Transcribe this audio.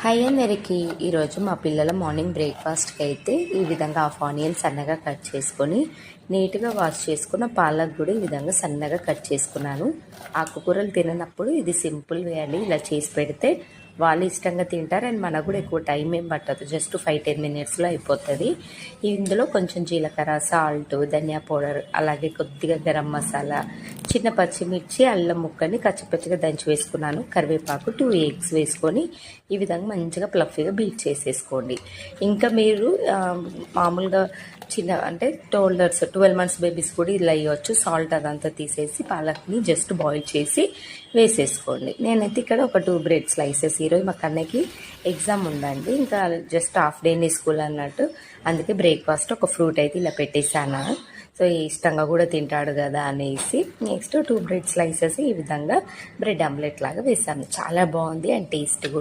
Hi అందరికి ఈరోజు మా పిల్లల మార్నింగ్ బ్రేక్ఫాస్ట్కి అయితే ఈ విధంగా హాఫ్ ఆనియన్ సన్నగా కట్ చేసుకొని నీట్గా వాష్ చేసుకున్న పాలక్ కూడా ఈ విధంగా సన్నగా కట్ చేసుకున్నాను. ఆకుకూరలు తిననప్పుడు ఇది సింపుల్ వే అండి. ఇలా చేసి పెడితే వాళ్ళు ఇష్టంగా తింటారు అండ్ మనకు కూడా ఎక్కువ టైం ఏం పట్టదు, జస్ట్ 5-10 మినిట్స్లో అయిపోతుంది. ఇందులో కొంచెం జీలకర్ర, సాల్ట్, ధనియా పౌడర్, అలాగే కొద్దిగా గరం మసాలా, చిన్న పచ్చిమిర్చి, అల్లం ముక్కని కచ్చిపచ్చిగా దంచి వేసుకున్నాను. కరివేపాకు, 2 ఎగ్స్ వేసుకొని ఈ విధంగా మంచిగా ప్లఫీగా బీట్ చేసేసుకోండి. ఇంకా మీరు మామూలుగా చిన్న అంటే టోల్డర్స్ 12 months బేబీస్ కూడా ఇలా వేయవచ్చు. సాల్ట్ అదంతా తీసేసి పాలక్ని జస్ట్ బాయిల్ చేసి వేసేసుకోండి. నేనైతే ఇక్కడ ఒక 2 బ్రెడ్ స్లైసెస్, ఈరోజు మా కన్నయ్యకి ఎగ్జామ్ ఉందండి, ఇంకా జస్ట్ హాఫ్ డేని స్కూల్ అన్నట్టు, అందుకే బ్రేక్ఫాస్ట్ ఒక ఫ్రూట్ అయితే ఇలా పెట్టేశాను. సో ఇష్టంగా కూడా తింటాడు కదా అనేసి నెక్స్ట్ 2 బ్రెడ్ స్లైసెస్ ఈ విధంగా బ్రెడ్ ఆమ్లెట్ లాగా వేసాను. చాలా బాగుంది అండ్ టేస్ట్ కూడా.